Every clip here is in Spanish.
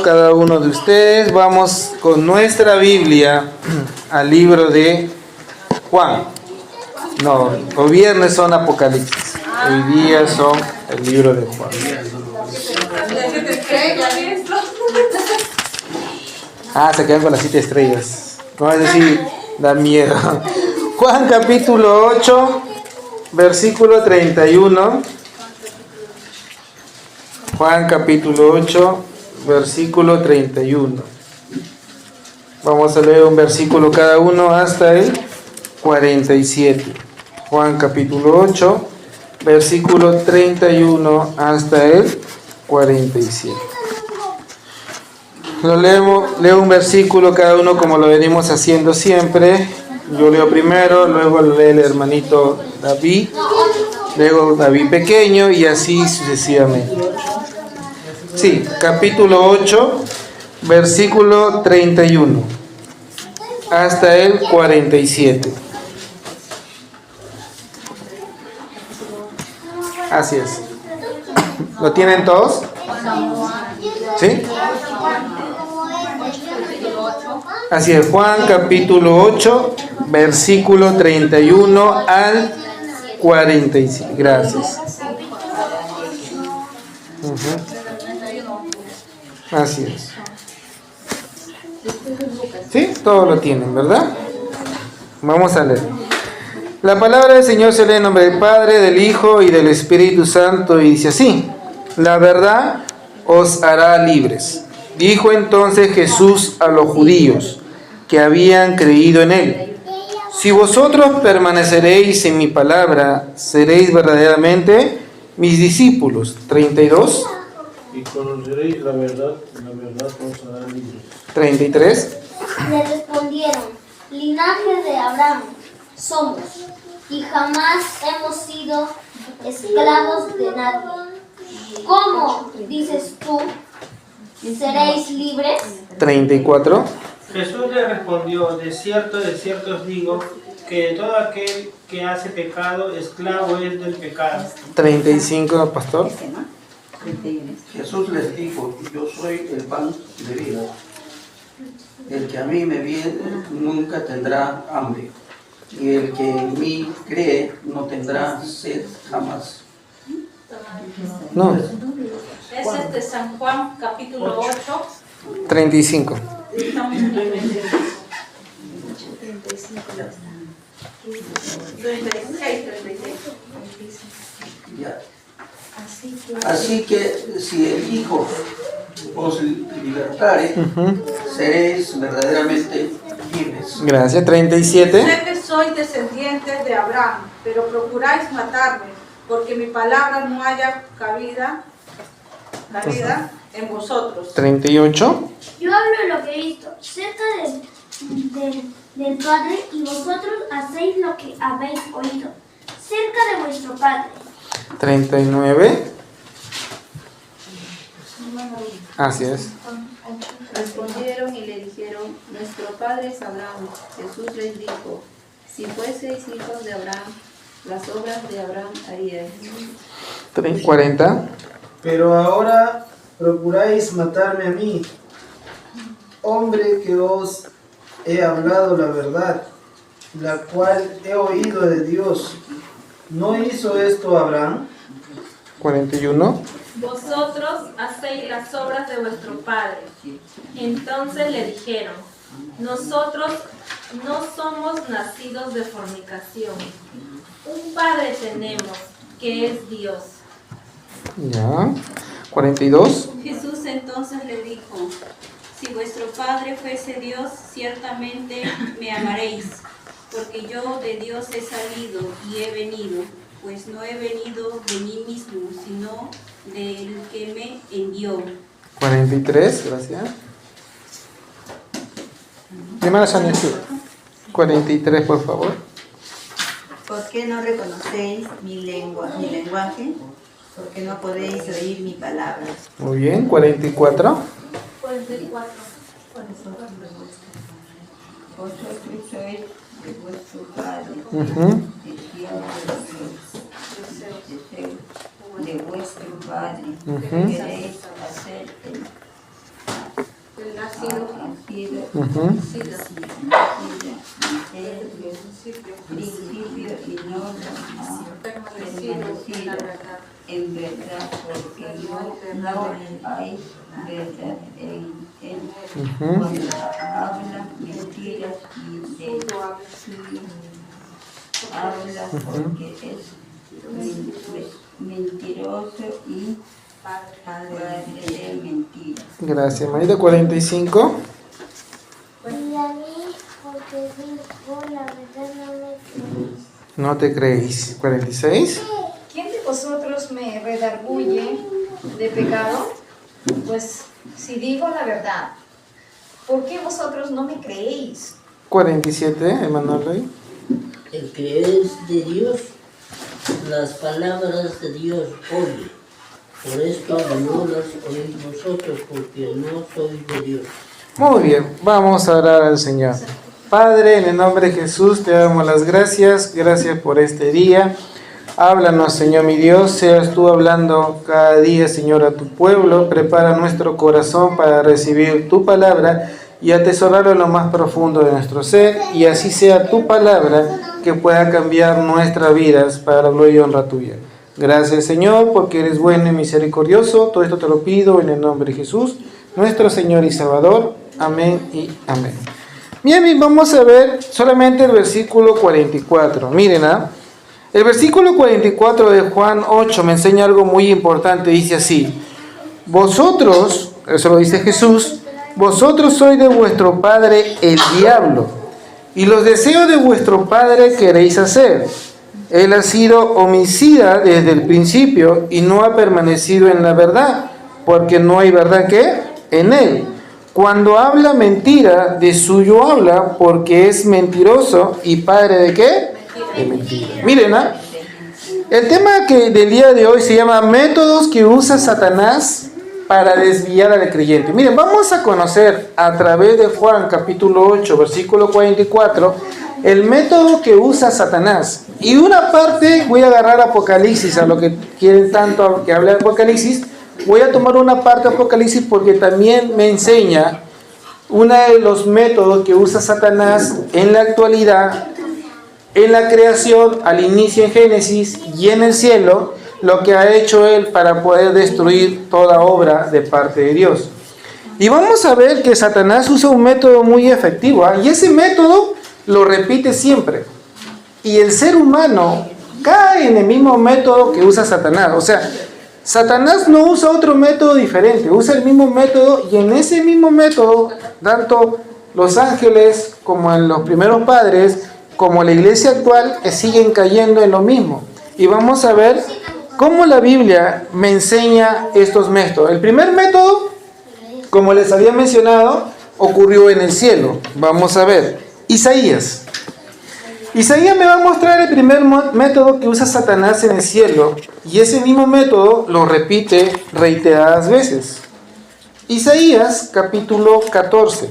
cada uno de ustedes. Vamos con nuestra Biblia al libro de Juan. No, los viernes son Apocalipsis. Hoy día son el libro de Juan. Se quedan con las 7 estrellas. No, es decir, da miedo. Juan capítulo 8, versículo 31. Juan capítulo 8, versículo 31. Vamos a leer un versículo cada uno hasta el 47. Juan capítulo 8, versículo 31 hasta el 47. Leo un versículo cada uno como lo venimos haciendo siempre. Yo leo primero, luego lo lee el hermanito David, luego David pequeño y así sucesivamente. Sí, capítulo 8, versículo 31 hasta el 47. Así es. ¿Lo tienen todos? ¿Sí? Así es, Juan capítulo 8, versículo 31 al 47. Gracias. Así es. ¿Sí? Todos lo tienen, ¿verdad? Vamos a leer. La palabra del Señor se lee en nombre del Padre, del Hijo y del Espíritu Santo y dice así: la verdad os hará libres. Dijo entonces Jesús a los judíos que habían creído en él: si vosotros permaneceréis en mi palabra, seréis verdaderamente mis discípulos. 32. Y conoceréis la verdad os hará libres. 33. Le respondieron: linaje de Abraham somos, y jamás hemos sido esclavos de nadie. ¿Cómo dices tú, seréis libres? 34. Jesús le respondió: de cierto os digo, que todo aquel que hace pecado, esclavo es del pecado. 35, pastor. Jesús les dijo: yo soy el pan de vida. El que a mí me viene nunca tendrá hambre, y el que en mí cree no tendrá sed jamás. No. Es de San Juan capítulo 8. 35. Estamos en el 36, 36. Ya. Así que si el Hijo os libertare, seréis verdaderamente libres. Gracias. 37. Sé que sois descendientes de Abraham, pero procuráis matarme, porque mi palabra no haya cabida en vosotros. 38. Yo hablo de lo que he visto cerca del Padre, y vosotros hacéis lo que habéis oído cerca de vuestro Padre. 39. Así es. Respondieron y le dijeron: nuestro padre es Abraham. Jesús les dijo: si fueseis hijos de Abraham, las obras de Abraham haríais. 40. Pero ahora procuráis matarme a mí, hombre que os he hablado la verdad, la cual he oído de Dios. ¿No hizo esto Abraham? 41. Vosotros hacéis las obras de vuestro padre. Entonces le dijeron: nosotros no somos nacidos de fornicación. Un padre tenemos, que es Dios. Ya. 42. Jesús entonces le dijo: si vuestro padre fuese Dios, ciertamente me amaréis, porque yo de Dios he salido y he venido, pues no he venido de mí mismo, sino del que me envió. 43. Gracias. Primera Sanidad. 43, por favor. ¿Por qué no reconocéis mi lenguaje? Porque no podéis oír mi palabra. Muy bien. 44. 44. Vosotros sois de vuestro padre, de vuestro padre. Queréis hacer nacido, Ujú. principio y no permanecido en la verdad. en verdad, porque no hay verdad en él. Ujú. Cuando habla mentiras y de suyo habla porque es mentiroso y padre de mentiras. Gracias, María. 45. Y a mí, porque digo la verdad, no me creéis. No te creéis. 46. ¿Quién de vosotros me redarguye de pecado? Pues si digo la verdad, ¿por qué vosotros no me creéis? 47, Emanuel. El que es de Dios, las palabras de Dios oye. Por esto no las oís vosotros, porque no sois de Dios. Muy bien, vamos a orar al Señor. Padre, en el nombre de Jesús te damos las gracias. Gracias por este día. Háblanos, Señor mi Dios. Seas tú hablando cada día, Señor, a tu pueblo. Prepara nuestro corazón para recibir tu palabra y atesorarlo en lo más profundo de nuestro ser. Y así sea tu palabra que pueda cambiar nuestras vidas para la gloria y honra tuya. Gracias, Señor, porque eres bueno y misericordioso. Todo esto te lo pido en el nombre de Jesús, nuestro Señor y Salvador. Amén y amén. Bien, vamos a ver solamente el versículo 44. Miren, el versículo 44 de Juan 8 me enseña algo muy importante. Dice así: vosotros, eso lo dice Jesús, vosotros sois de vuestro padre el diablo, y los deseos de vuestro padre queréis hacer. Él ha sido homicida desde el principio y no ha permanecido en la verdad, porque no hay verdad que en él. Cuando habla mentira, de suyo habla, porque es mentiroso y padre de ¿qué? De mentira. Miren, el tema del día de hoy se llama métodos que usa Satanás para desviar al creyente. Miren, vamos a conocer a través de Juan capítulo 8, versículo 44, el método que usa Satanás. Y una parte, voy a agarrar Apocalipsis, a lo que quieren tanto que hable de Apocalipsis. Voy a tomar una parte de Apocalipsis porque también me enseña uno de los métodos que usa Satanás en la actualidad, en la creación, al inicio en Génesis y en el cielo, lo que ha hecho él para poder destruir toda obra de parte de Dios. Y vamos a ver que Satanás usa un método muy efectivo, y ese método lo repite siempre. Y el ser humano cae en el mismo método que usa Satanás. O sea, Satanás no usa otro método diferente, usa el mismo método, y en ese mismo método, tanto los ángeles como en los primeros padres, como la iglesia actual, siguen cayendo en lo mismo. Y vamos a ver cómo la Biblia me enseña estos métodos. El primer método, como les había mencionado, ocurrió en el cielo. Vamos a ver, Isaías. Isaías me va a mostrar el primer método que usa Satanás en el cielo, y ese mismo método lo repite reiteradas veces. Isaías capítulo 14,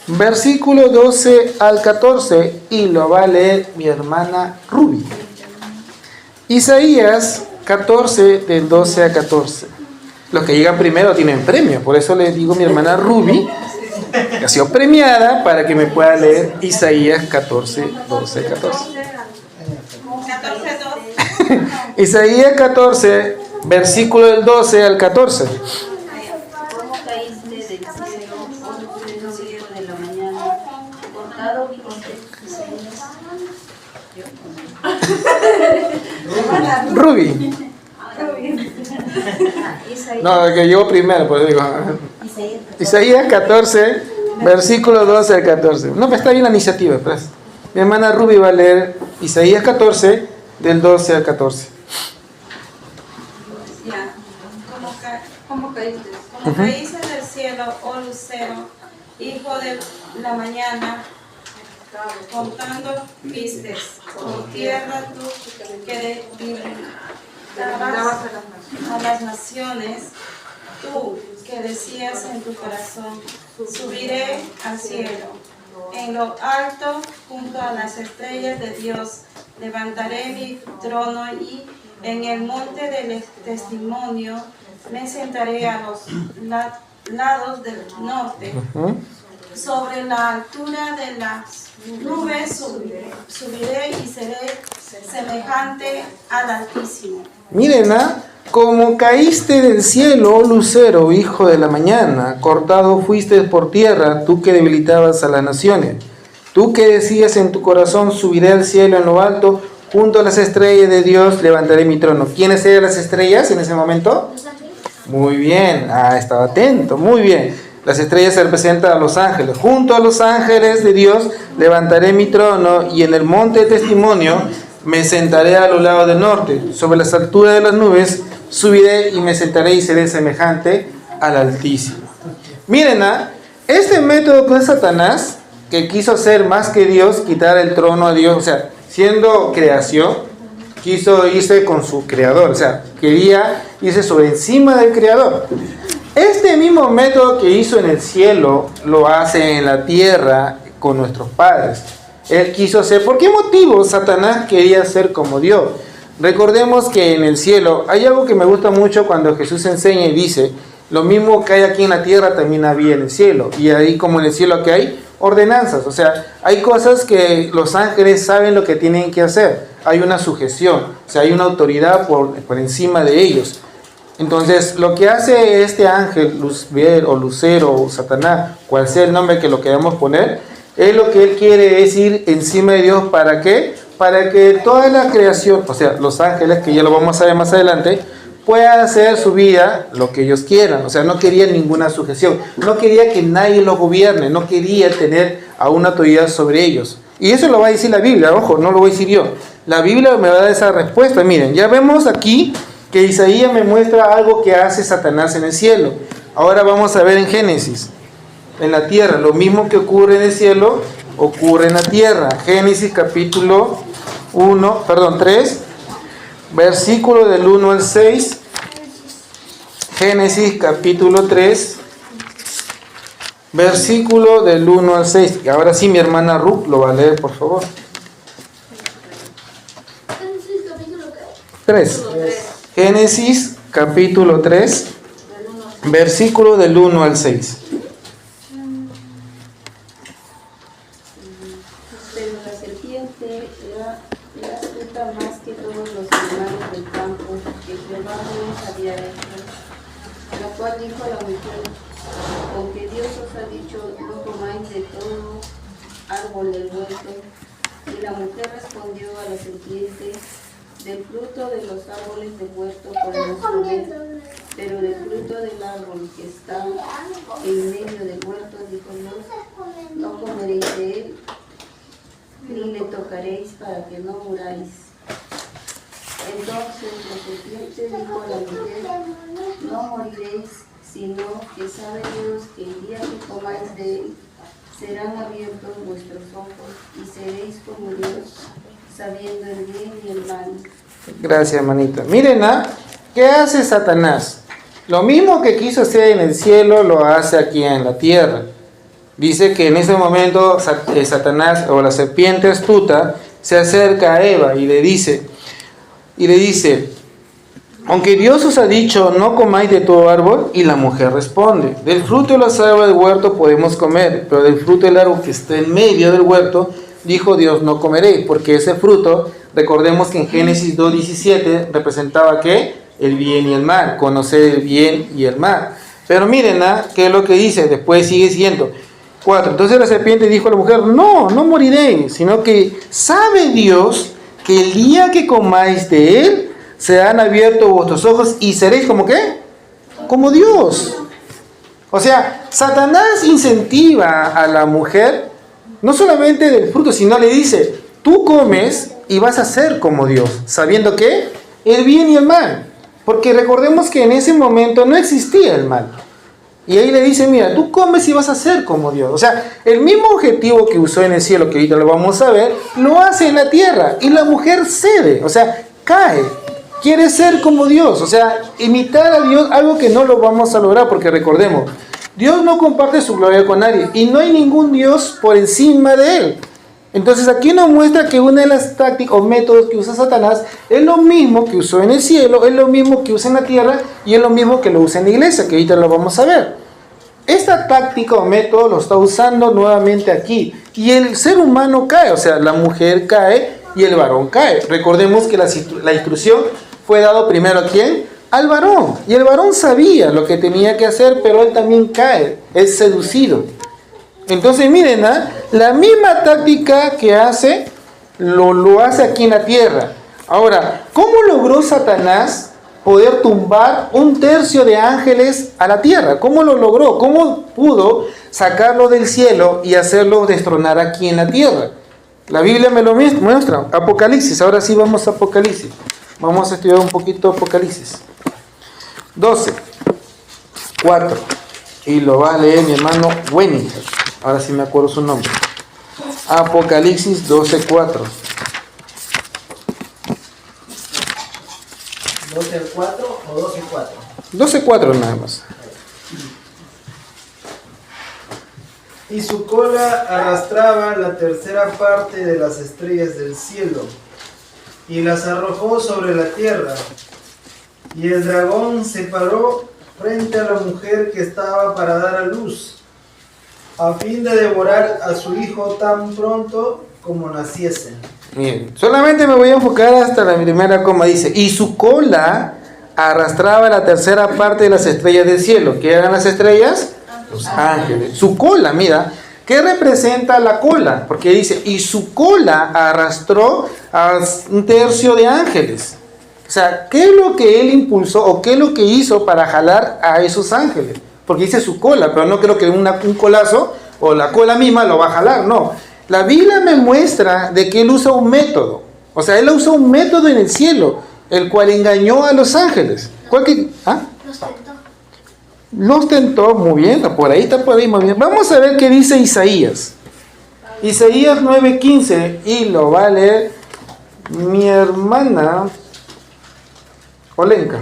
versículo 12 al 14, y lo va a leer mi hermana Ruby. Isaías 14, del 12 a 14. Los que llegan primero tienen premio, por eso le digo mi hermana Ruby, que ha sido premiada para que me pueda leer Isaías 14, 12, 14. 14:2. Isaías 14, versículo del 12 al 14. ¿Cómo caíste del cielo, oh cielo de la mañana, cortado con Ruby. No, que yo primero, pues digo. Isaías 14, versículo 12 al 14. No, pero está bien la iniciativa. Pues. Mi hermana Ruby va a leer Isaías 14, del 12 al 14. Ya. ¿Cómo caíste? Como caíste del cielo, oh lucero, hijo de la mañana, contando vistes, con tierra tú que debilitabas a las naciones, tú que decías en tu corazón, subiré al cielo, en lo alto, junto a las estrellas de Dios, levantaré mi trono y en el monte del testimonio me sentaré a los lados del norte. Sobre la altura de las nubes subiré y seré semejante al Altísimo. Miren, como caíste del cielo, oh lucero, hijo de la mañana, cortado fuiste por tierra, tú que debilitabas a las naciones. Tú que decías en tu corazón, subiré al cielo en lo alto, junto a las estrellas de Dios levantaré mi trono. ¿Quiénes eran las estrellas en ese momento? Muy bien, estaba atento, muy bien. Las estrellas se representan a los ángeles. Junto a los ángeles de Dios levantaré mi trono, y en el monte de testimonio me sentaré a los lados del norte. Sobre las alturas de las nubes subiré y me sentaré y seré semejante al Altísimo. Miren, este método que es Satanás, que quiso ser más que Dios, quitar el trono a Dios, o sea, siendo creación, quiso irse con su creador, o sea, quería irse sobre encima del creador. Este mismo método que hizo en el cielo, lo hace en la tierra con nuestros padres. Él quiso ser, ¿por qué motivo Satanás quería ser como Dios? Recordemos que en el cielo, hay algo que me gusta mucho cuando Jesús enseña y dice, lo mismo que hay aquí en la tierra también había en el cielo, y ahí como en el cielo que hay ordenanzas, o sea, hay cosas que los ángeles saben lo que tienen que hacer, hay una sujeción, o sea, hay una autoridad por encima de ellos. Entonces, lo que hace este ángel, Luzbel o Lucero o Satanás, cual sea el nombre que lo queramos poner, es lo que él quiere es ir encima de Dios. ¿Para qué? Para que toda la creación, o sea, los ángeles, que ya lo vamos a ver más adelante, puedan hacer su vida lo que ellos quieran. O sea, no quería ninguna sujeción, no quería que nadie lo gobierne, no quería tener a una autoridad sobre ellos. Y eso lo va a decir la Biblia, ojo, no lo voy a decir yo. La Biblia me va a dar esa respuesta. Miren, ya vemos aquí que Isaías me muestra algo que hace Satanás en el cielo. Ahora vamos a ver en Génesis, en la tierra, lo mismo que ocurre en el cielo, ocurre en la tierra. Génesis capítulo 3, versículo del 1 al 6. Génesis capítulo 3, versículo del 1 al 6. Y ahora sí mi hermana Ruth lo va a leer, por favor. 3. Génesis capítulo 3, versículo del 1 al 6. Pero la serpiente era astuta más que todos los animales del campo que Jehová Dios había hecho, la cual dijo a la mujer, aunque Dios os ha dicho, no comáis de todo árbol del huerto. Y la mujer respondió a la serpiente, del fruto de los árboles del huerto podemos comer, pero del fruto del árbol que está en medio del huerto, dijo Dios, no comeréis de él, ni le tocaréis para que no muráis. Entonces la serpiente dijo a la mujer, no moriréis, sino que sabe Dios que el día que comáis de él, serán abiertos vuestros ojos y seréis como Dios, sabiendo el bien y el mal. Gracias, hermanita. Miren, ¿qué hace Satanás? Lo mismo que quiso hacer en el cielo, lo hace aquí en la tierra. Dice que en ese momento Satanás, o la serpiente astuta, se acerca a Eva y le dice, aunque Dios os ha dicho, no comáis de todo árbol, y la mujer responde, del fruto de los árboles del huerto podemos comer, pero del fruto del árbol que está en medio del huerto, dijo Dios, no comeréis, porque ese fruto, recordemos que en Génesis 2:17 representaba ¿qué? El bien y el mal, conocer el bien y el mal. Pero miren, ¿qué es lo que dice? Después sigue diciendo, 4. Entonces la serpiente dijo a la mujer, no moriréis, sino que sabe Dios que el día que comáis de él, se han abierto vuestros ojos y seréis como ¿qué? Como Dios. O sea, Satanás incentiva a la mujer, no solamente del fruto, sino le dice, tú comes y vas a ser como Dios, sabiendo que el bien y el mal. Porque recordemos que en ese momento no existía el mal. Y ahí le dice, mira, tú comes y vas a ser como Dios. O sea, el mismo objetivo que usó en el cielo, que ahorita lo vamos a ver, lo hace en la tierra. Y la mujer cede, o sea, cae. Quiere ser como Dios, o sea, imitar a Dios, algo que no lo vamos a lograr, porque recordemos, Dios no comparte su gloria con nadie, y no hay ningún Dios por encima de él. Entonces aquí nos muestra que una de las tácticas o métodos que usa Satanás es lo mismo que usó en el cielo, es lo mismo que usa en la tierra, y es lo mismo que lo usa en la iglesia, que ahorita lo vamos a ver. esta táctica o método lo está usando nuevamente aquí. Y el ser humano cae, o sea, la mujer cae y el varón cae. Recordemos que la instrucción fue dado primero a ¿quién? Al varón. Y el varón sabía lo que tenía que hacer, pero él también cae, es seducido. Entonces miren, la misma táctica que hace, lo hace aquí en la tierra. Ahora, ¿cómo logró Satanás poder tumbar 1/3 de ángeles a la tierra? ¿Cómo lo logró? ¿Cómo pudo sacarlo del cielo y hacerlo destronar aquí en la tierra? La Biblia me lo muestra. Apocalipsis, ahora sí vamos a Apocalipsis. Vamos a estudiar un poquito Apocalipsis. 12:4. Y lo va a leer mi hermano Weniger. Ahora sí me acuerdo su nombre. Apocalipsis 12:4. 12:4 o 12:4. 12:4 nada más. Y su cola arrastraba la tercera parte de las estrellas del cielo, y las arrojó sobre la tierra. Y el dragón se paró frente a la mujer que estaba para dar a luz, a fin de devorar a su hijo tan pronto como naciese. Bien, solamente me voy a enfocar hasta la primera coma. Dice, y su cola arrastraba la tercera parte de las estrellas del cielo. ¿Qué eran las estrellas? Los ángeles. Su cola, mira, ¿qué representa la cola? Porque dice, y su cola arrastró a 1/3 de ángeles. O sea, ¿qué es lo que él impulsó o qué es lo que hizo para jalar a esos ángeles? Porque dice su cola, pero no creo que un colazo o la cola misma lo va a jalar, no. La Biblia me muestra de que él usa un método. O sea, él usa un método en el cielo, el cual engañó a los ángeles. ¿Cuál que? ¿Ah? Los tentó, muy bien, por ahí, muy bien. Vamos a ver qué dice Isaías. Isaías 9:15, y lo va a leer mi hermana Olenka.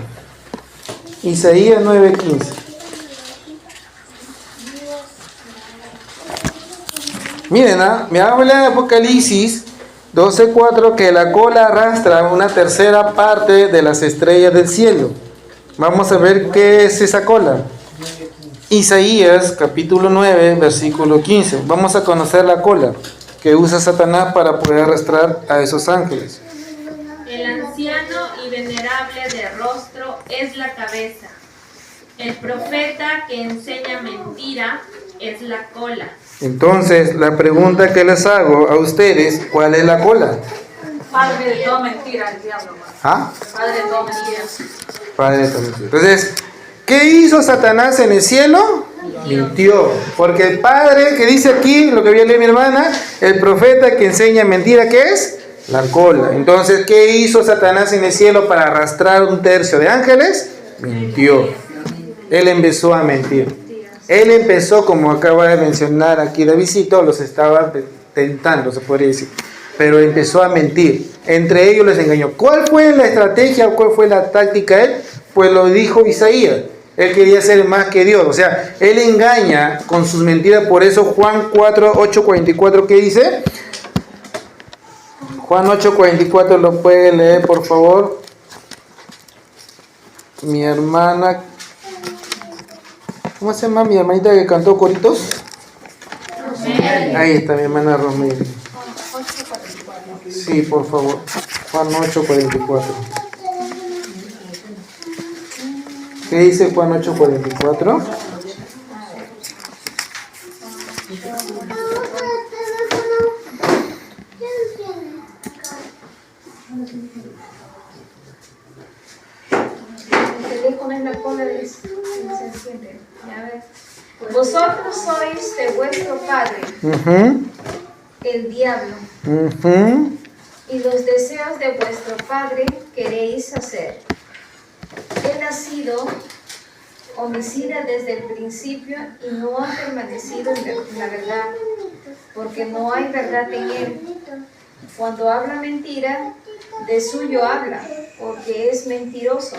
Isaías 9:15. Miren, me habla de Apocalipsis 12:4 que la cola arrastra 1/3 parte de las estrellas del cielo. Vamos a ver qué es esa cola. Isaías capítulo 9, versículo 15. Vamos a conocer la cola que usa Satanás para poder arrastrar a esos ángeles. El anciano y venerable de rostro es la cabeza. El profeta que enseña mentira es la cola. Entonces, la pregunta que les hago a ustedes, ¿cuál es la cola? Padre de toda mentira, el diablo. ¿Ah? Padre de toda mentira. Padre de toda mentira. Entonces, ¿qué hizo Satanás en el cielo? Mintió. Porque el padre que dice aquí, lo que voy a leer mi hermana, el profeta que enseña mentira, ¿qué es? La cola. Entonces, ¿qué hizo Satanás en el cielo para arrastrar 1/3 de ángeles? Mintió. Él empezó a mentir. Él empezó, como acaba de mencionar aquí Davidcito, los estaba tentando, se podría decir. Pero empezó a mentir. Entre ellos les engañó. ¿Cuál fue la estrategia? ¿Cuál fue la táctica él? Pues lo dijo Isaías. Él quería ser más que Dios. O sea, él engaña con sus mentiras. Por eso Juan 8:44, ¿qué dice? Juan 8:44, ¿lo puede leer, por favor? Mi hermana... ¿Cómo se llama mi hermanita que cantó coritos? Ahí está mi hermana Rosemary. Sí, por favor. Juan 8:44. ¿Qué dice Juan 8:44? Vosotros sois de vuestro padre, el diablo, y los deseos de vuestro padre queréis hacer. Él ha sido homicida desde el principio y no ha permanecido en la verdad, porque no hay verdad en él. Cuando habla mentira, de suyo habla, porque es mentiroso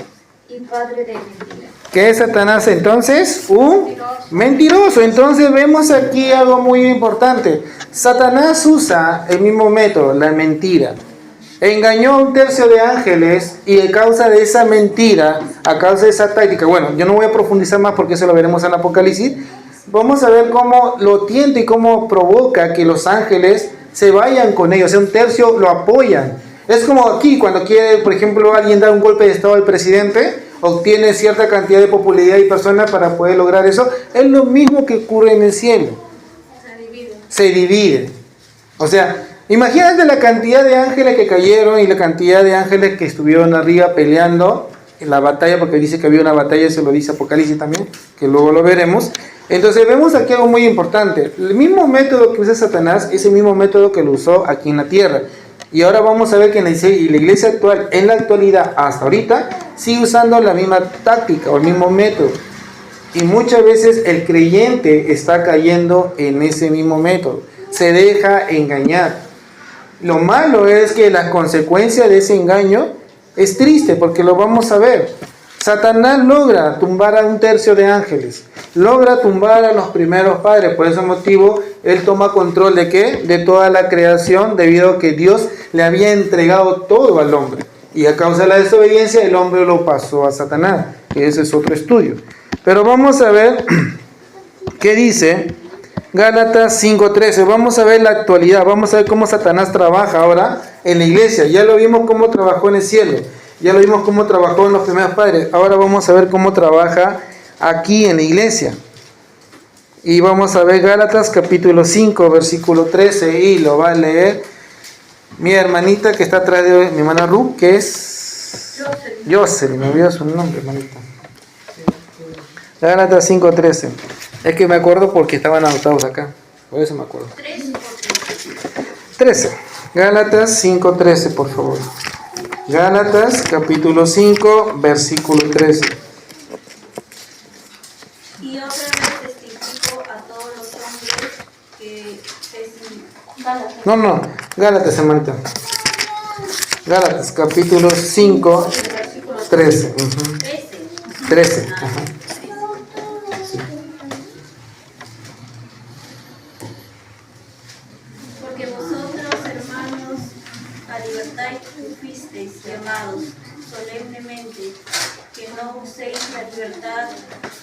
y padre de mentira. ¿Qué es Satanás entonces? Un mentiroso. Entonces vemos aquí algo muy importante. Satanás usa el mismo método, la mentira. Engañó a 1/3 de ángeles y a causa de esa mentira, a causa de esa táctica, bueno, yo no voy a profundizar más porque eso lo veremos en Apocalipsis, vamos a ver cómo lo tienta y cómo provoca que los ángeles se vayan con ellos. O sea, un tercio lo apoyan. Es como aquí, cuando quiere, por ejemplo, alguien dar un golpe de estado al presidente, obtiene cierta cantidad de popularidad y personas para poder lograr eso. Es lo mismo que ocurre en el cielo. Se divide. O sea, imagínate la cantidad de ángeles que cayeron y la cantidad de ángeles que estuvieron arriba peleando en la batalla, porque dice que había una batalla, se lo dice Apocalipsis también, que luego lo veremos. Entonces vemos aquí algo muy importante. El mismo método que usa Satanás es el mismo método que lo usó aquí en la tierra. Y ahora vamos a ver que en la iglesia actual, en la actualidad, hasta ahorita, sigue usando la misma táctica o el mismo método. Y muchas veces el creyente está cayendo en ese mismo método. Se deja engañar. Lo malo es que la consecuencia de ese engaño es triste, porque lo vamos a ver. Satanás logra tumbar a un tercio de ángeles, logra tumbar a los primeros padres. Por ese motivo, él toma control ¿de qué? De toda la creación, debido a que Dios le había entregado todo al hombre. Y a causa de la desobediencia, el hombre lo pasó a Satanás, que ese es otro estudio. Pero vamos a ver qué dice Gálatas 5:13. Vamos a ver la actualidad, vamos a ver cómo Satanás trabaja ahora en la iglesia. Ya lo vimos cómo trabajó en el cielo. Ya lo vimos cómo trabajó en los primeros padres. Ahora vamos a ver cómo trabaja aquí en la iglesia. Y vamos a ver Gálatas capítulo 5, versículo 13. Y lo va a leer mi hermanita que está atrás de mi hermana Ruth, que es Jocelyn. Me olvidó su nombre, hermanita. Gálatas 5:13. Es que me acuerdo porque estaban anotados acá. Por eso me acuerdo. 13. Gálatas 5:13, por favor. Gálatas capítulo 5, versículo 13. Y otra vez testifico a todos los hombres que es... No, Gálatas, hermanita. Gálatas capítulo 5, 13. 13. Ajá. Porque vosotros, hermanos, a libertad fuisteis llamados solemnemente, que no uséis la libertad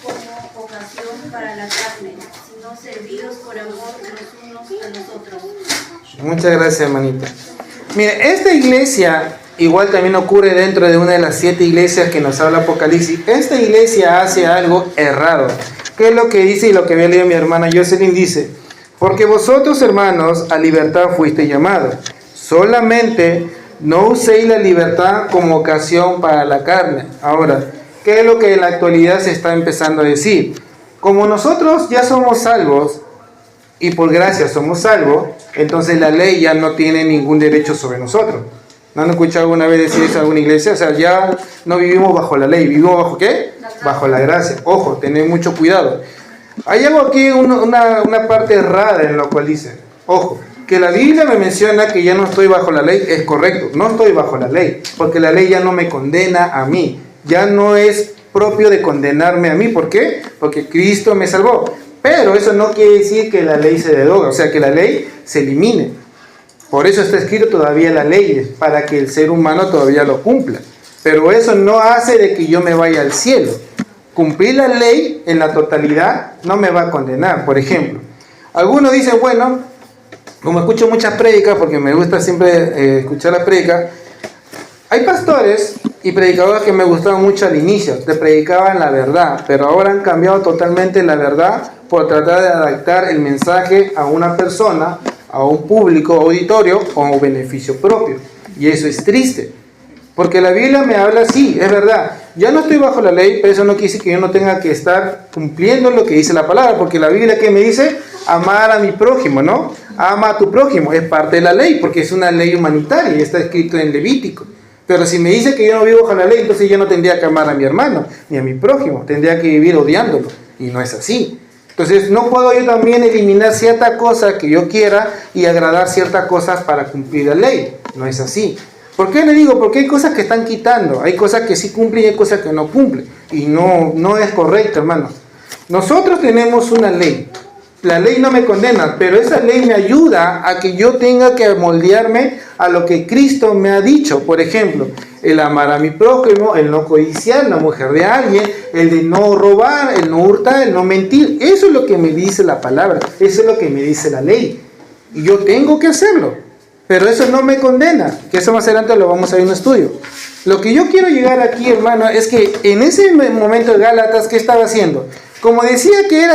como ocasión para la carne, sino servidos por amor los unos a los otros. Muchas gracias, hermanita. Mire, esta iglesia igual también ocurre dentro de una de las 7 iglesias que nos habla Apocalipsis. Esta iglesia hace algo errado. ¿Qué es lo que dice y lo que había leído mi hermana Jocelyn? Dice: porque vosotros, hermanos, a libertad fuisteis llamados, solamente no uséis la libertad como ocasión para la carne. Ahora, ¿qué es lo que en la actualidad se está empezando a decir? Como nosotros ya somos salvos, y por gracia somos salvos, entonces la ley ya no tiene ningún derecho sobre nosotros. ¿No han escuchado alguna vez decir eso en alguna iglesia? O sea, ya no vivimos bajo la ley, vivimos bajo ¿qué? Bajo la gracia. Ojo, tened mucho cuidado. Hay algo aquí, una parte errada en lo cual dice, ojo, que la Biblia me menciona que ya no estoy bajo la ley, es correcto, no estoy bajo la ley, porque la ley ya no me condena a mí, ya no es propio de condenarme a mí. ¿Por qué? Porque Cristo me salvó. Pero eso no quiere decir que la ley se deroga, o sea, que la ley se elimine. Por eso está escrito todavía la ley, para que el ser humano todavía lo cumpla. Pero eso no hace de que yo me vaya al cielo. Cumplir la ley en la totalidad no me va a condenar. Por ejemplo, algunos dicen, bueno, como escucho muchas prédicas, porque me gusta siempre escuchar las prédicas, hay pastores y predicadores que me gustaban mucho al inicio, te predicaban la verdad, pero ahora han cambiado totalmente la verdad por tratar de adaptar el mensaje a una persona, a un público auditorio o a un beneficio propio. Y eso es triste, porque la Biblia me habla así, es verdad. Ya no estoy bajo la ley, pero eso no quiere decir que yo no tenga que estar cumpliendo lo que dice la palabra, porque la Biblia que me dice, amar a mi prójimo, ¿no? Ama a tu prójimo, es parte de la ley, porque es una ley humanitaria y está escrito en Levítico. Pero si me dice que yo no vivo bajo la ley, entonces yo no tendría que amar a mi hermano, ni a mi prójimo, tendría que vivir odiándolo, y no es así. Entonces no puedo yo también eliminar cierta cosa que yo quiera y agradar ciertas cosas para cumplir la ley, no es así. ¿Por qué le digo? Porque hay cosas que están quitando, hay cosas que sí cumplen y hay cosas que no cumplen, y no es correcto, hermanos. Nosotros tenemos una ley. La ley no me condena, pero esa ley me ayuda a que yo tenga que moldearme a lo que Cristo me ha dicho. Por ejemplo, el amar a mi prójimo, el no codiciar la mujer de alguien, el de no robar, el no hurtar, el no mentir. Eso es lo que me dice la palabra, eso es lo que me dice la ley. Y yo tengo que hacerlo, pero eso no me condena, que eso más adelante lo vamos a ver en un estudio. Lo que yo quiero llegar aquí, hermano, es que en ese momento de Gálatas, ¿qué estaba haciendo? Como decía que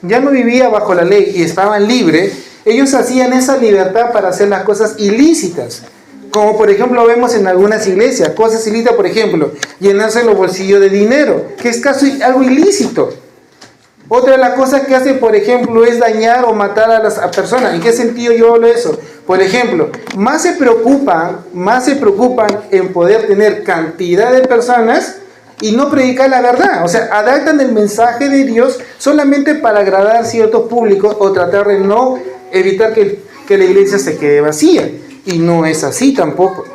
ya no vivía bajo la ley y estaban libres, ellos hacían esa libertad para hacer las cosas ilícitas. Como por ejemplo vemos en algunas iglesias, cosas ilícitas, por ejemplo, llenarse los bolsillos de dinero, que es casi algo ilícito. Otra de las cosas que hace, por ejemplo, es dañar o matar a las personas. ¿En qué sentido yo hablo de eso? Por ejemplo, más se preocupan en poder tener cantidad de personas y no predicar la verdad. O sea, adaptan el mensaje de Dios solamente para agradar a ciertos públicos o tratar de no evitar que la iglesia se quede vacía. Y no es así tampoco.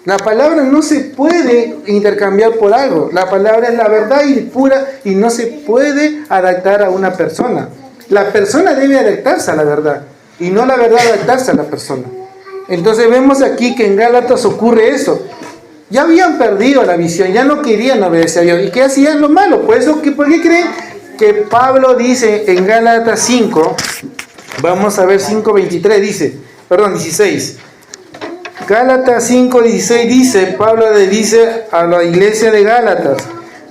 La palabra no se puede intercambiar por algo. La palabra es la verdad y pura y no se puede adaptar a una persona. La persona debe adaptarse a la verdad y no la verdad adaptarse a la persona. Entonces vemos aquí que en Gálatas ocurre eso. Ya habían perdido la visión, ya no querían obedecer a Dios. ¿Y qué hacían? Lo malo. ¿Por qué creen que Pablo dice en Gálatas 5? Vamos a ver 5:23 16. Gálatas 5:16 dice, Pablo le dice a la iglesia de Gálatas: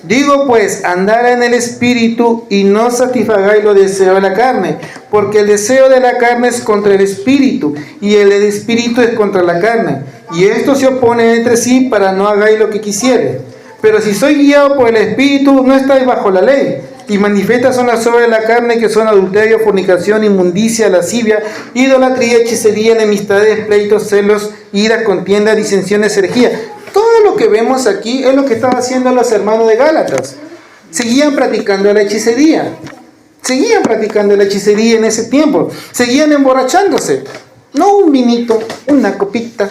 digo pues, andad en el Espíritu y no satisfagáis los deseos de la carne, porque el deseo de la carne es contra el Espíritu y el del Espíritu es contra la carne, y estos se oponen entre sí para no hagáis lo que quisieres. Pero si sois guiados por el Espíritu, no estáis bajo la ley. Y manifiestas son las obras de la carne, que son adulterio, fornicación, inmundicia, lascivia, idolatría, hechicería, enemistades, pleitos, celos, ira, contienda, disensiones, herejía. Todo lo que vemos aquí es lo que estaban haciendo los hermanos de Gálatas. Seguían practicando la hechicería. En ese tiempo. Seguían emborrachándose. No un vinito, una copita.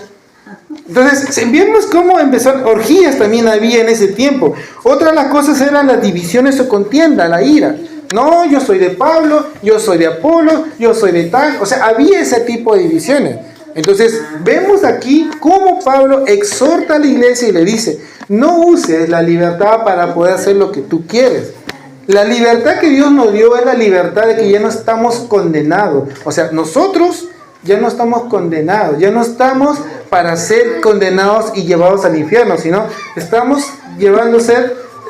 Entonces, vemos cómo empezaron, orgías también había en ese tiempo. Otra de las cosas eran las divisiones o contienda, la ira. No, yo soy de Pablo, yo soy de Apolo, yo soy de tal. O sea, había ese tipo de divisiones. Entonces, vemos aquí cómo Pablo exhorta a la iglesia y le dice: no uses la libertad para poder hacer lo que tú quieres. La libertad que Dios nos dio es la libertad de que ya no estamos condenados. O sea, nosotros ya no estamos condenados, ya no estamos para ser condenados y llevados al infierno, sino estamos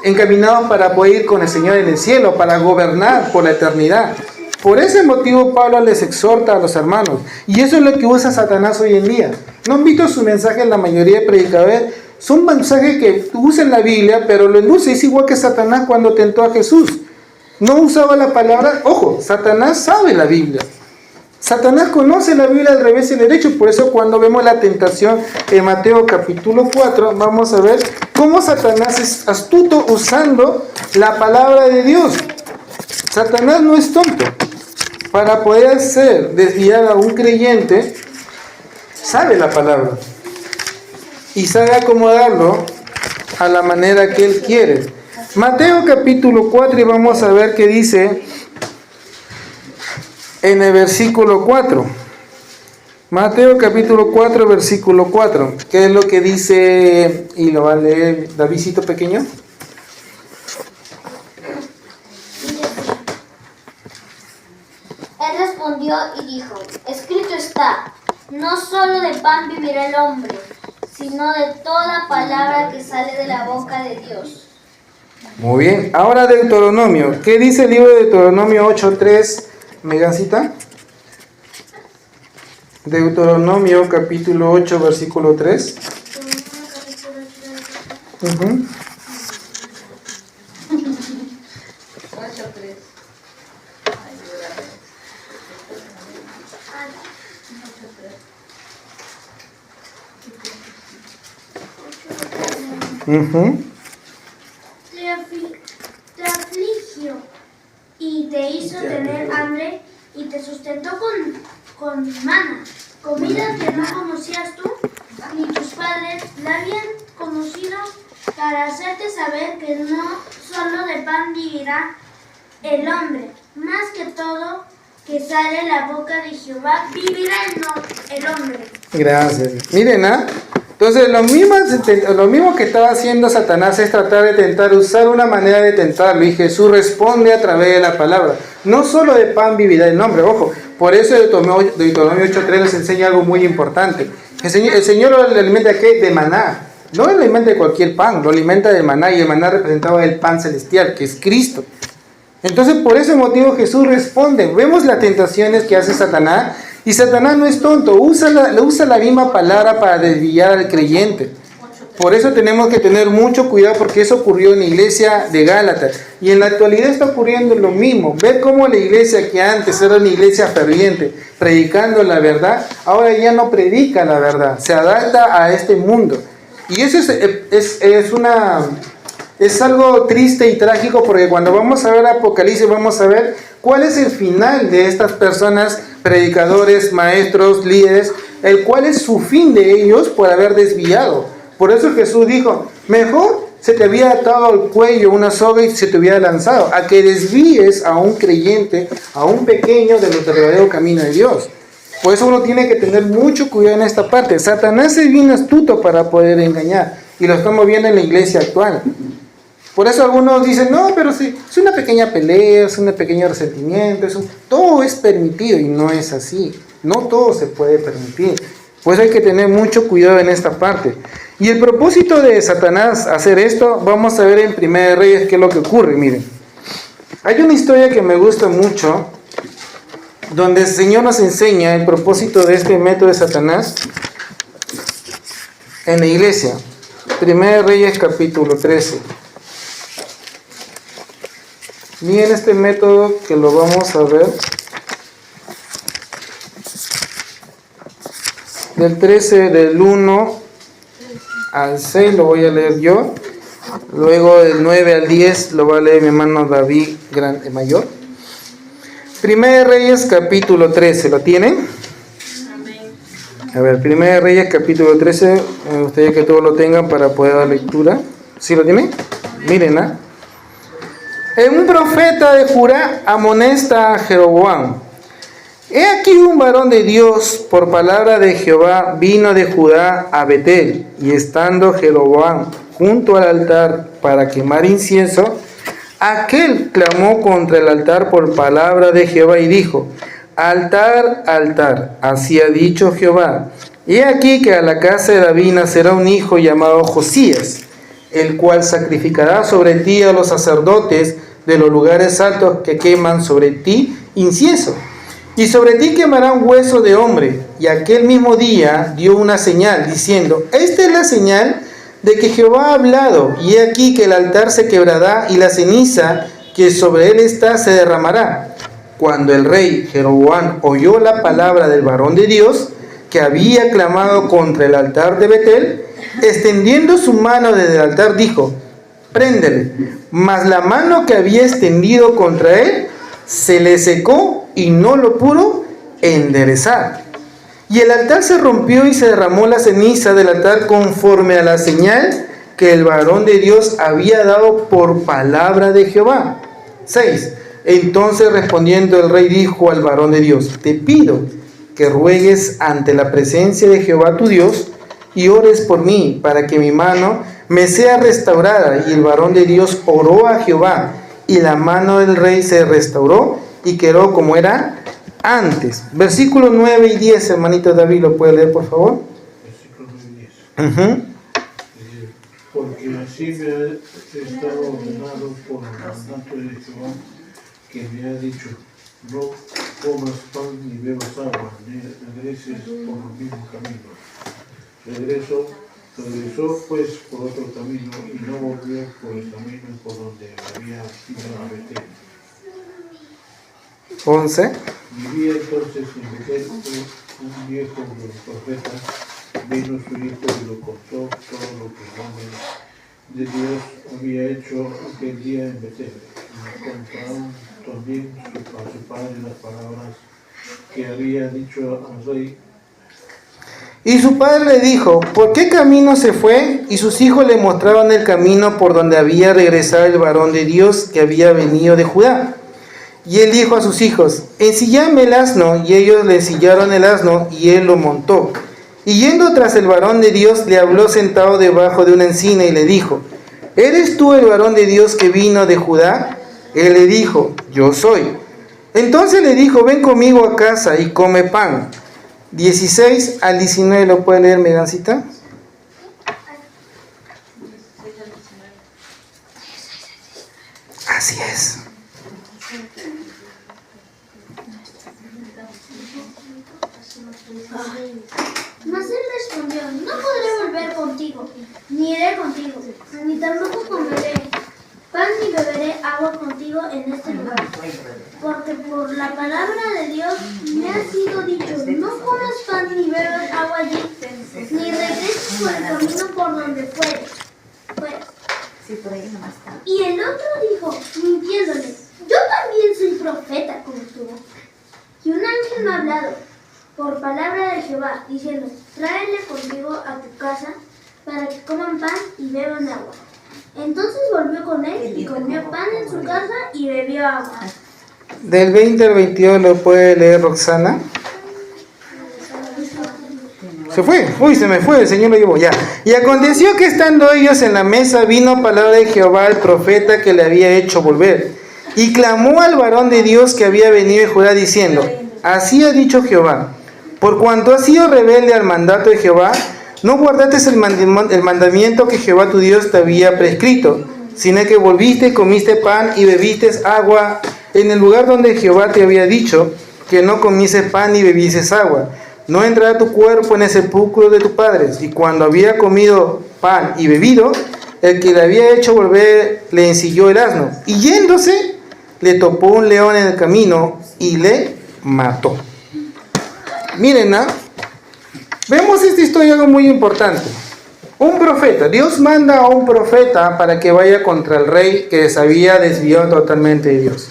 encaminados para poder ir con el Señor en el cielo, para gobernar por la eternidad. Por ese motivo Pablo les exhorta a los hermanos, y eso es lo que usa Satanás hoy en día. ¿No han visto su mensaje en la mayoría de predicadores? Son mensajes que usan la Biblia, pero lo endulce. Es igual que Satanás cuando tentó a Jesús. No usaba la palabra, ojo, Satanás sabe la Biblia. Satanás conoce la Biblia al revés y al derecho. Por eso cuando vemos la tentación en Mateo capítulo 4, vamos a ver cómo Satanás es astuto usando la palabra de Dios. Satanás no es tonto. Para poder hacer desviar a un creyente, sabe la palabra y sabe acomodarlo a la manera que él quiere. Mateo capítulo 4, y vamos a ver qué dice en el versículo 4. Mateo capítulo 4, versículo 4. ¿Qué es lo que dice? Y lo va a leer Davidcito pequeño. Él respondió y dijo: escrito está, no solo de pan vivirá el hombre, sino de toda palabra que sale de la boca de Dios. Muy bien, ahora Deuteronomio. ¿Qué dice el libro de Deuteronomio 8:3? Megancita. Deuteronomio capítulo 8, versículo 3. Uh-huh. 8:3. Uh-huh. Te afligió y te hizo tener hambre y te sustentó con maná, comida que no conocías tú ni tus padres la habían conocido, para hacerte saber que no solo de pan vivirá el hombre, más que todo que sale de la boca de Jehová vivirá el hombre. Gracias. Miren, Entonces lo mismo que estaba haciendo Satanás es tratar de tentar, usar una manera de tentarlo, y Jesús responde a través de la palabra. No solo de pan vivirá el hombre, ojo, por eso Deuteronomio 8:3 nos enseña algo muy importante. El Señor lo alimenta de maná, no lo alimenta de cualquier pan, lo alimenta de maná, y el maná representaba el pan celestial, que es Cristo. Entonces por ese motivo Jesús responde. Vemos las tentaciones que hace Satanás, y Satanás no es tonto, usa la misma palabra para desviar al creyente. Por eso tenemos que tener mucho cuidado, porque eso ocurrió en la iglesia de Gálatas, y en la actualidad está ocurriendo lo mismo. Ver cómo la iglesia que antes era una iglesia ferviente, predicando la verdad, ahora ya no predica la verdad, se adapta a este mundo. Y eso es algo triste y trágico, porque cuando vamos a ver Apocalipsis vamos a ver cuál es el final de estas personas, predicadores, maestros, líderes, el cual es su fin de ellos por haber desviado. Por eso Jesús dijo, mejor se te había atado al cuello una soga y se te hubiera lanzado, a que desvíes a un creyente, a un pequeño, de los verdadero camino de Dios. Por eso uno tiene que tener mucho cuidado en esta parte. Satanás es bien astuto para poder engañar, y lo estamos viendo en la iglesia actual. Por eso algunos dicen, no, pero sí, es una pequeña pelea, es un pequeño resentimiento, todo es permitido, y no es así. No todo se puede permitir. Por eso hay que tener mucho cuidado en esta parte. Y el propósito de Satanás hacer esto, vamos a ver en 1 Reyes qué es lo que ocurre. Miren, hay una historia que me gusta mucho, donde el Señor nos enseña el propósito de este método de Satanás en la iglesia. 1 Reyes capítulo 13. Miren este método que lo vamos a ver. Del 13, del 1 al 6 lo voy a leer yo. Luego del 9 al 10 lo va a leer mi hermano David mayor. 1 Reyes capítulo 13, ¿lo tienen? A ver, 1 Reyes capítulo 13, me gustaría que todos lo tengan para poder dar lectura. ¿Sí lo tienen? Miren, Un profeta de Judá amonesta a Jeroboam. He aquí un varón de Dios, por palabra de Jehová, vino de Judá a Betel, y estando Jeroboam junto al altar para quemar incienso, aquel clamó contra el altar por palabra de Jehová y dijo, altar, altar, así ha dicho Jehová, he aquí que a la casa de David nacerá un hijo llamado Josías, el cual sacrificará sobre ti a los sacerdotes de los lugares altos que queman sobre ti incienso. Y sobre ti quemará un hueso de hombre. Y aquel mismo día dio una señal, diciendo, esta es la señal de que Jehová ha hablado, y he aquí que el altar se quebrará, y la ceniza que sobre él está se derramará. Cuando el rey Jeroboam oyó la palabra del varón de Dios, que había clamado contra el altar de Betel, extendiendo su mano desde el altar, dijo, préndele. Mas la mano que había extendido contra él se le secó, y no lo pudo enderezar. Y el altar se rompió, y se derramó la ceniza del altar conforme a la señal que el varón de Dios había dado por palabra de Jehová. 6. Entonces respondiendo el rey dijo al varón de Dios, te pido que ruegues ante la presencia de Jehová tu Dios, y ores por mí, para que mi mano me sea restaurada. Y el varón de Dios oró a Jehová, y la mano del rey se restauró, y quedó como era antes. Versículos 9 y 10, hermanito David, ¿lo puede leer, por favor? Versículo 9 y 10. Porque así me ha estado ordenado por el mandato de Jehová, que me ha dicho, no comas pan ni bebas agua, ni regreses por el mismo camino. Regresó pues por otro camino, y no volvió por el camino por donde había ido a Betel. 11. Vivía entonces en Betel un viejo de los profetas, vino su hijo y lo contó todo lo que el hombre de Dios había hecho aquel día en Betel. Y contaron también a su padre las palabras que había dicho al rey. Y su padre le dijo, ¿por qué camino se fue? Y sus hijos le mostraban el camino por donde había regresado el varón de Dios que había venido de Judá. Y él dijo a sus hijos, ensillame el asno, y ellos le ensillaron el asno, y él lo montó. Y yendo tras el varón de Dios, le habló sentado debajo de una encina y le dijo: ¿eres tú el varón de Dios que vino de Judá? Él le dijo: yo soy. Entonces le dijo: ven conmigo a casa y come pan. 16 al 19, ¿lo puede leer, Megancita? Así es. Mas él respondió: no podré volver contigo, ni iré contigo, ni tampoco comeré pan ni beberé agua contigo en este lugar. Porque por la palabra de Dios me ha sido dicho: no comas pan ni bebas agua allí, ni regreses por el camino por donde fueres. Y el otro dijo, mintiéndole: yo también soy profeta como tú. Y un ángel me ha hablado por palabra de Jehová, diciendo: tráele contigo a tu casa para que coman pan y beban agua. Entonces volvió con él y comió pan en su casa y bebió agua. Del 20 al 22 lo puede leer Roxana. Se fue, uy, se me fue, el Señor lo llevó, ya. Y aconteció que estando ellos en la mesa, vino palabra de Jehová al profeta que le había hecho volver. Y clamó al varón de Dios que había venido de Judá, diciendo: así ha dicho Jehová, por cuanto has sido rebelde al mandato de Jehová, no guardaste el mandamiento que Jehová tu Dios te había prescrito, sino que volviste y comiste pan y bebiste agua en el lugar donde Jehová te había dicho que no comieses pan ni bebieses agua. No entrará tu cuerpo en el sepulcro de tus padres. Y cuando había comido pan y bebido, el que le había hecho volver le ensilló el asno, y yéndose le topó un león en el camino y le mató. Miren, ¿no? Vemos esta historia, algo muy importante. Un profeta, Dios manda a un profeta para que vaya contra el rey que se había desviado totalmente de Dios.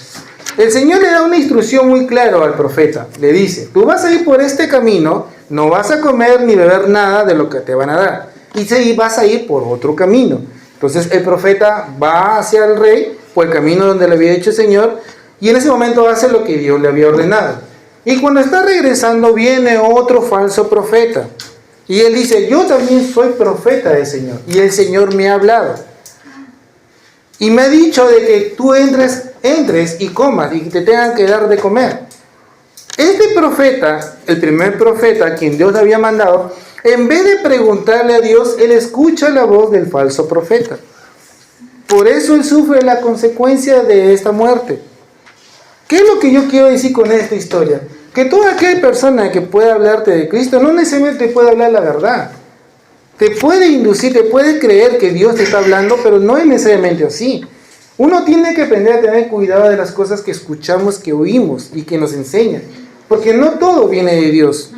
El Señor le da una instrucción muy clara al profeta. Le dice: tú vas a ir por este camino, no vas a comer ni beber nada de lo que te van a dar. Y vas a ir por otro camino. Entonces el profeta va hacia el rey por el camino donde le había hecho el Señor, y en ese momento hace lo que Dios le había ordenado. Y cuando está regresando viene otro falso profeta. Y él dice: yo también soy profeta del Señor. Y el Señor me ha hablado. Y me ha dicho de que tú entres y comas y que te tengan que dar de comer. Este profeta, el primer profeta a quien Dios había mandado, en vez de preguntarle a Dios, él escucha la voz del falso profeta. Por eso él sufre la consecuencia de esta muerte. ¿Qué es lo que yo quiero decir con esta historia? Que toda aquella persona que pueda hablarte de Cristo no necesariamente te puede hablar la verdad. Te puede inducir, te puede creer que Dios te está hablando, pero no es necesariamente así. Uno tiene que aprender a tener cuidado de las cosas que escuchamos, que oímos y que nos enseñan. Porque no todo viene de Dios.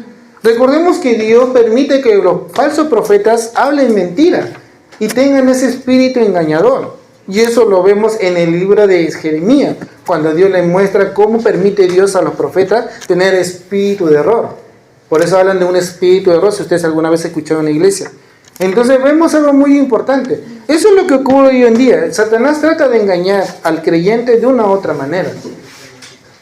Recordemos que Dios permite que los falsos profetas hablen mentira y tengan ese espíritu engañador. Y eso lo vemos en el libro de Jeremías, cuando Dios le muestra cómo permite Dios a los profetas tener espíritu de error. Por eso hablan de un espíritu de error, si ustedes alguna vez escucharon en la iglesia. Entonces vemos algo muy importante. Eso es lo que ocurre hoy en día. Satanás trata de engañar al creyente de una u otra manera.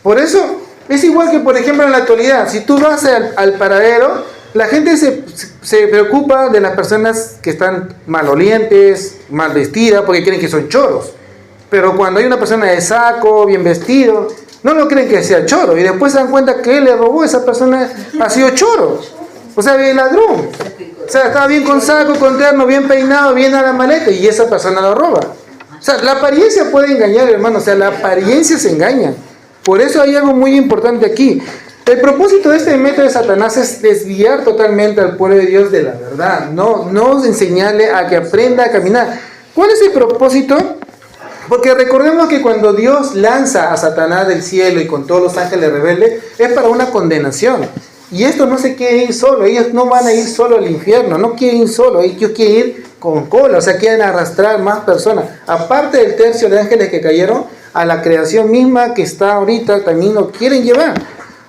Por eso es igual que, por ejemplo, en la actualidad. Si tú vas al paradero, la gente se preocupa de las personas que están malolientes, mal vestidas, porque creen que son choros. Pero cuando hay una persona de saco, bien vestido, no lo creen que sea choro. Y después se dan cuenta que él le robó, esa persona ha sido choro. O sea, el ladrón. O sea, estaba bien con saco, con terno, bien peinado, bien a la maleta, y esa persona lo roba. O sea, la apariencia puede engañar, hermano. O sea, la apariencia se engaña. Por eso hay algo muy importante aquí. El propósito de este método de Satanás es desviar totalmente al pueblo de Dios de la verdad. No enseñarle a que aprenda a caminar. ¿Cuál es el propósito? Porque recordemos que cuando Dios lanza a Satanás del cielo y con todos los ángeles rebeldes, es para una condenación. Y esto no se quiere ir solo. Ellos no van a ir solo al infierno. No quieren ir solo. Ellos quieren ir con cola. O sea, quieren arrastrar más personas. Aparte del tercio de ángeles que cayeron, a la creación misma que está ahorita también lo quieren llevar.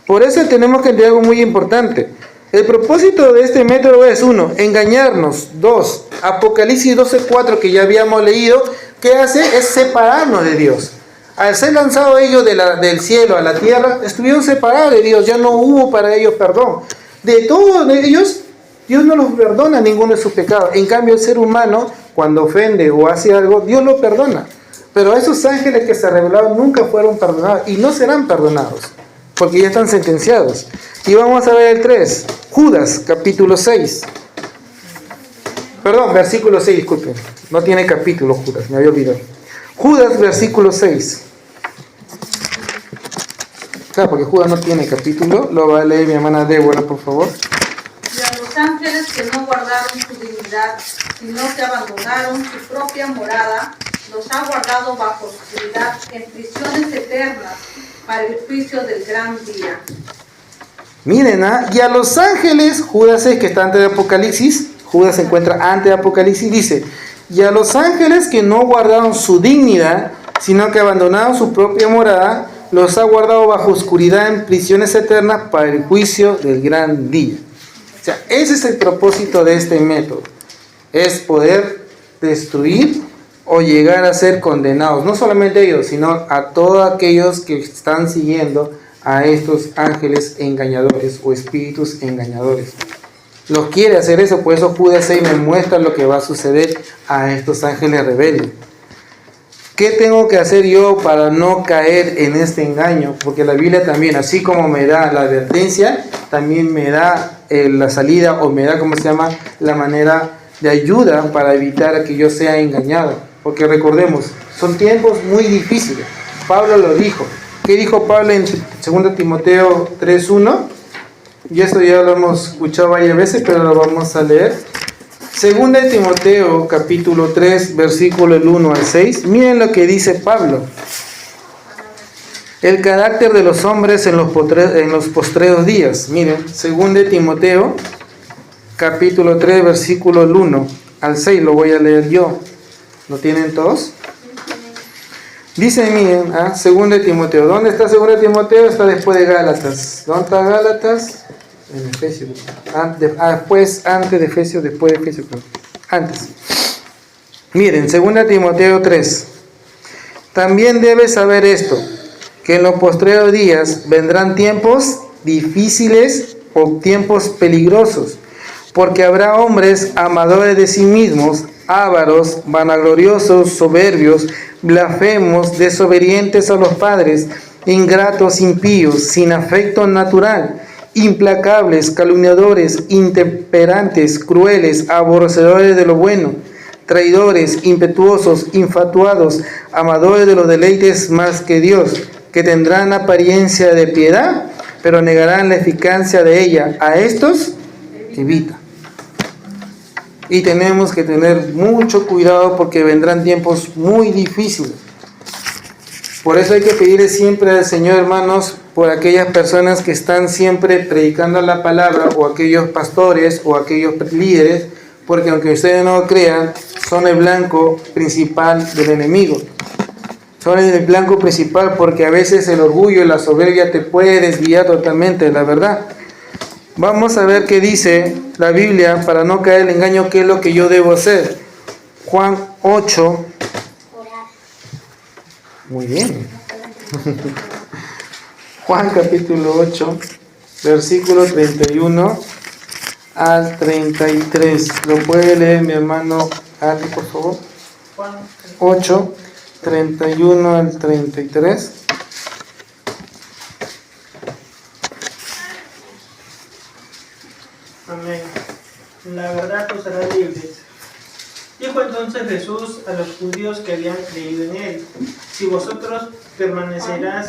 Por eso tenemos que entender algo muy importante. El propósito de este método es: 1, engañarnos. 2, Apocalipsis 12:4, que ya habíamos leído, ¿qué hace? Es separarnos de Dios. Al ser lanzados ellos del cielo a la tierra, estuvieron separados de Dios, ya no hubo para ellos perdón. De todos ellos Dios no los perdona ninguno de sus pecados. En cambio, el ser humano, cuando ofende o hace algo, Dios lo perdona. Pero esos ángeles que se revelaron nunca fueron perdonados y no serán perdonados, porque ya están sentenciados. Y vamos a ver el 3, Judas, capítulo 6. Perdón, versículo 6, disculpen. No tiene capítulo Judas, me había olvidado. Judas, versículo 6. Claro, porque Judas no tiene capítulo. Lo va a leer mi hermana Débora, por favor. Y a los ángeles que no guardaron su dignidad, sino que abandonaron su propia morada, los ha guardado bajo oscuridad en prisiones eternas para el juicio del gran día. Miren, y a los ángeles, Judas es que está antes de Apocalipsis, Judas se encuentra antes de Apocalipsis, dice, y a los ángeles que no guardaron su dignidad, sino que abandonaron su propia morada, los ha guardado bajo oscuridad en prisiones eternas para el juicio del gran día. O sea, ese es el propósito de este método, es poder destruir o llegar a ser condenados, no solamente ellos, sino a todos aquellos que están siguiendo a estos ángeles engañadores o espíritus engañadores. Los quiere hacer eso, por eso Judas 6 me muestra lo que va a suceder a estos ángeles rebeldes. ¿Qué tengo que hacer yo para no caer en este engaño? Porque la Biblia también, así como me da la advertencia, también me da la salida, o me da, ¿cómo se llama?, la manera de ayuda para evitar que yo sea engañado. Porque recordemos, son tiempos muy difíciles. Pablo lo dijo. ¿Qué dijo Pablo en 2 Timoteo 3:1? Y esto ya lo hemos escuchado varias veces, pero lo vamos a leer. 2 Timoteo capítulo 3, versículo 1 al 6. Miren lo que dice Pablo. El carácter de los hombres en los postreros días. Miren, 2 Timoteo capítulo 3, versículo 1 al 6. Lo voy a leer yo. ¿Lo tienen todos? Dice, miren, 2 Timoteo. ¿Dónde está 2 Timoteo? Está después de Gálatas. ¿Dónde está Gálatas? En Efesios. Pues antes de Efesios, después de Efesios. Antes. Miren, 2 Timoteo 3. También debes saber esto, que en los postreros días vendrán tiempos difíciles o tiempos peligrosos, porque habrá hombres amadores de sí mismos, ávaros, vanagloriosos, soberbios, blasfemos, desobedientes a los padres, ingratos, impíos, sin afecto natural, implacables, calumniadores, intemperantes, crueles, aborrecedores de lo bueno, traidores, impetuosos, infatuados, amadores de los deleites más que Dios, que tendrán apariencia de piedad, pero negarán la eficacia de ella. A estos evita. Y tenemos que tener mucho cuidado porque vendrán tiempos muy difíciles. Por eso hay que pedirle siempre al Señor, hermanos, por aquellas personas que están siempre predicando la palabra, o aquellos pastores o aquellos líderes, porque aunque ustedes no lo crean, son el blanco principal del enemigo. Son el blanco principal porque a veces el orgullo y la soberbia te puede desviar totalmente de la verdad. Vamos a ver qué dice la Biblia para no caer en el engaño, qué es lo que yo debo hacer. Juan 8. Muy bien. Juan capítulo 8, versículo 31 al 33. ¿Lo puede leer mi hermano Ali, por favor? Juan 8, 31 al 33. Amén. La verdad os hará libres. Dijo entonces Jesús a los judíos que habían creído en él: si vosotros permaneceráis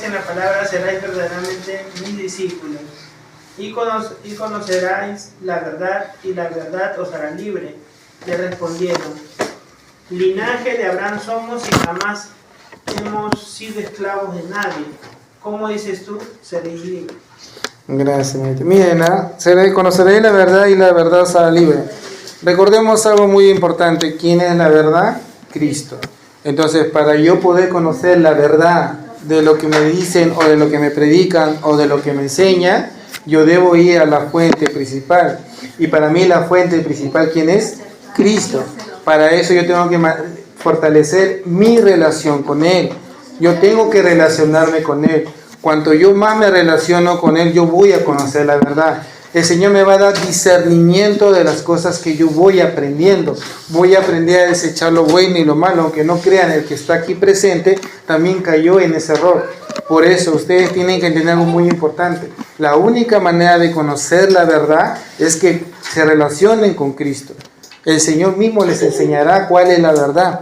en la palabra, seráis verdaderamente mis discípulos, y conoceráis la verdad, y la verdad os hará libre. Le respondieron: linaje de Abraham somos y jamás hemos sido esclavos de nadie. ¿Cómo dices tú? Seréis libres. Gracias. Miren, conoceréis la verdad y la verdad os hará libre. Recordemos algo muy importante. ¿Quién es la verdad? Cristo. Entonces, para yo poder conocer la verdad de lo que me dicen, o de lo que me predican, o de lo que me enseñan, yo debo ir a la fuente principal. Y para mí la fuente principal, ¿quién es? Cristo. Para eso yo tengo que fortalecer mi relación con Él. Yo tengo que relacionarme con Él. Cuanto yo más me relaciono con Él, yo voy a conocer la verdad. El Señor me va a dar discernimiento de las cosas que yo voy aprendiendo. Voy a aprender a desechar lo bueno y lo malo. Aunque no crean, el que está aquí presente también cayó en ese error. Por eso ustedes tienen que entender algo muy importante. La única manera de conocer la verdad es que se relacionen con Cristo. El Señor mismo les enseñará cuál es la verdad.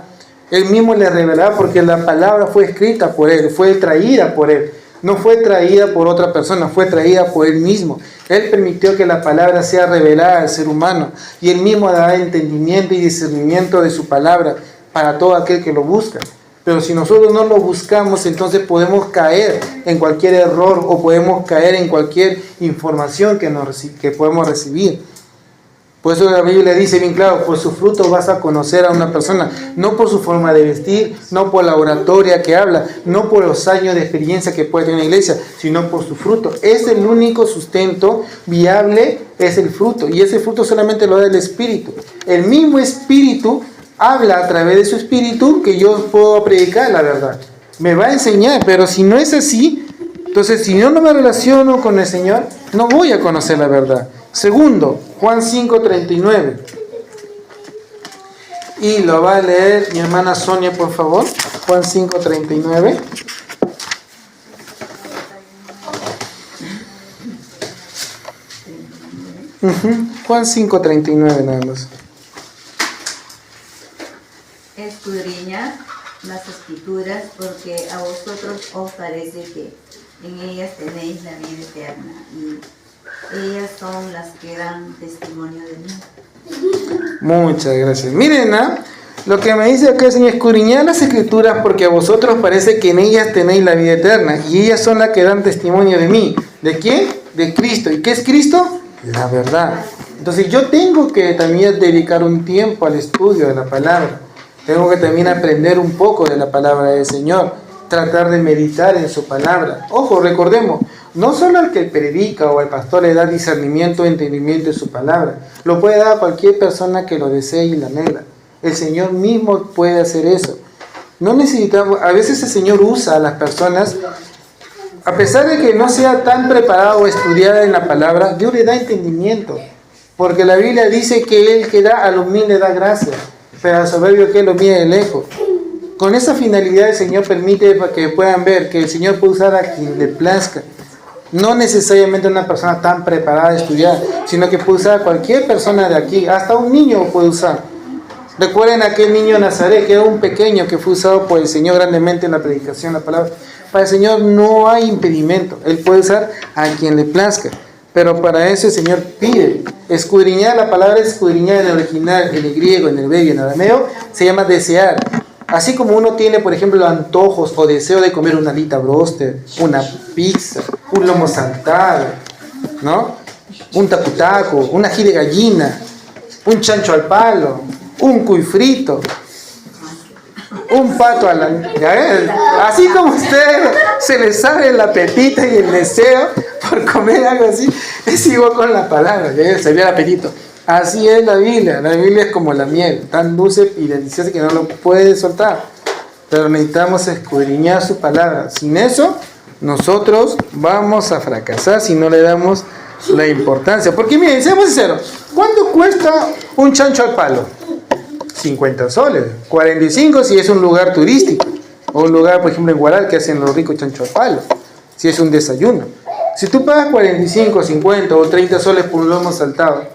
Él mismo les revelará, porque la palabra fue escrita por Él, fue traída por Él. No fue traída por otra persona, fue traída por Él mismo. Él permitió que la palabra sea revelada al ser humano. Y Él mismo dará entendimiento y discernimiento de su palabra para todo aquel que lo busca. Pero si nosotros no lo buscamos, entonces podemos caer en cualquier error o podemos caer en cualquier información que podemos recibir. Por eso la Biblia dice bien claro, por su fruto vas a conocer a una persona, no por su forma de vestir, no por la oratoria que habla, no por los años de experiencia que puede tener en la iglesia, sino por su fruto. Es el único sustento viable, es el fruto, y ese fruto solamente lo da el Espíritu. El mismo Espíritu habla a través de su Espíritu que yo puedo predicar la verdad. Me va a enseñar, pero si no es así, entonces si yo no me relaciono con el Señor, no voy a conocer la verdad. Segundo, Juan 5:39. Y lo va a leer mi hermana Sonia, por favor. Juan 5:39. Juan 5:39 nada más. Escudriñad las Escrituras, porque a vosotros os parece que en ellas tenéis la vida eterna, y ellas son las que dan testimonio de mí. Muchas gracias. Miren, lo que me dice acá es: escudriñad las Escrituras, porque a vosotros parece que en ellas tenéis la vida eterna, y ellas son las que dan testimonio de mí. ¿De quién? De Cristo. ¿Y qué es Cristo? La verdad. Entonces yo tengo que también dedicar un tiempo al estudio de la palabra. Tengo que también aprender un poco de la palabra del Señor, tratar de meditar en su palabra. Ojo, recordemos, no solo al que predica o al pastor le da discernimiento o entendimiento de su palabra, lo puede dar a cualquier persona que lo desee y la anhela. El Señor mismo puede hacer eso. No necesitamos, a veces el Señor usa a las personas, a pesar de que no sea tan preparado o estudiada en la palabra, Dios le da entendimiento, porque la Biblia dice que Él que da al humilde da gracia, pero al soberbio que lo mide de lejos. Con esa finalidad el Señor permite que puedan ver que el Señor puede usar a quien le plazca. No necesariamente una persona tan preparada, estudiada, sino que puede usar a cualquier persona de aquí, hasta un niño puede usar. Recuerden aquel niño Nazaret, que era un pequeño que fue usado por el Señor grandemente en la predicación de la palabra. Para el Señor no hay impedimento, Él puede usar a quien le plazca. Pero para eso el Señor pide escudriñar. La palabra escudriñar en el original, en el griego, en el hebreo y en el arameo, se llama desear. Así como uno tiene, por ejemplo, antojos o deseo de comer una alita broster, una pizza, un lomo saltado, ¿no? Un taputaco, un ají de gallina, un chancho al palo, un cuy frito, un pato a la... Así como usted se le sale el apetito y el deseo por comer algo así, es igual con la palabra, que se ve el apetito. Así es la Biblia es como la miel, tan dulce y deliciosa que no lo puede soltar. Pero necesitamos escudriñar su palabra. Sin eso, nosotros vamos a fracasar si no le damos la importancia. Porque miren, seamos sinceros, ¿cuánto cuesta un chancho al palo? 50 soles, 45 si es un lugar turístico, o un lugar, por ejemplo, en Guaral, que hacen los ricos chancho al palo, si es un desayuno. Si tú pagas 45, 50 o 30 soles por un lomo saltado,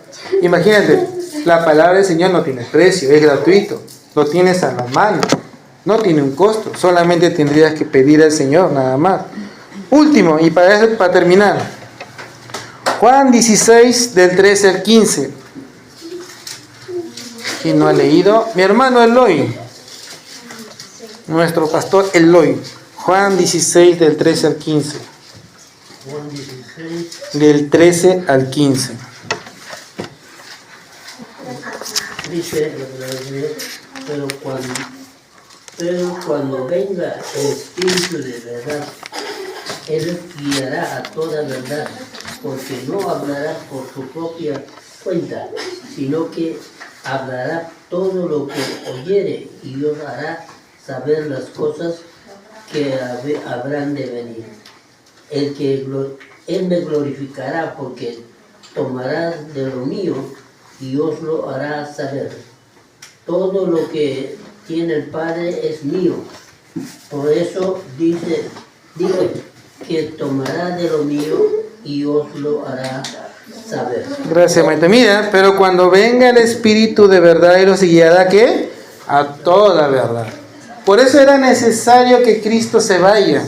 imagínate, la palabra del Señor no tiene precio, es gratuito, lo tienes a la mano, no tiene un costo, solamente tendrías que pedir al Señor, nada más. Último, y para terminar, Juan 16, del 13 al 15. ¿Quién no ha leído? Mi hermano Eloy, nuestro pastor Eloy. Juan 16, del 13 al 15. Juan 16. Del 13 al 15. Dice, pero cuando venga el Espíritu de verdad, Él guiará a toda verdad, porque no hablará por su propia cuenta, sino que hablará todo lo que oyere y os hará saber las cosas que habrán de venir. Él me glorificará porque tomará de lo mío y os lo hará saber. Todo lo que tiene el Padre es mío. Por eso dice que tomará de lo mío y os lo hará saber. Gracias, maestro. Mira, pero cuando venga el Espíritu de verdad, Él os guiará, ¿qué? A toda verdad. Por eso era necesario que Cristo se vaya.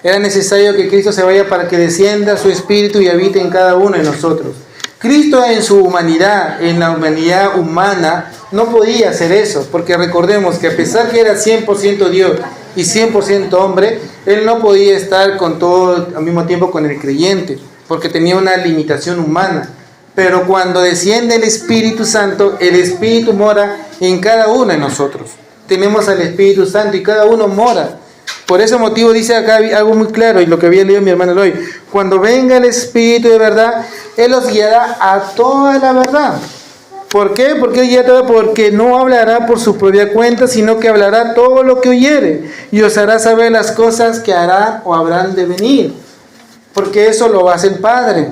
Era necesario que Cristo se vaya para que descienda su Espíritu y habite en cada uno de nosotros. Cristo en su humanidad, en la humanidad humana, no podía hacer eso, porque recordemos que a pesar que era 100% Dios y 100% hombre, Él no podía estar con todo al mismo tiempo con el creyente, porque tenía una limitación humana. Pero cuando desciende el Espíritu Santo, el Espíritu mora en cada uno de nosotros. Tenemos al Espíritu Santo y cada uno mora. Por ese motivo dice acá algo muy claro, y lo que había leído mi hermano hoy: cuando venga el Espíritu de verdad, Él os guiará a toda la verdad. ¿Por qué? Porque no hablará por su propia cuenta, sino que hablará todo lo que oyere, y os hará saber las cosas que harán o habrán de venir. Porque eso lo hace el Padre.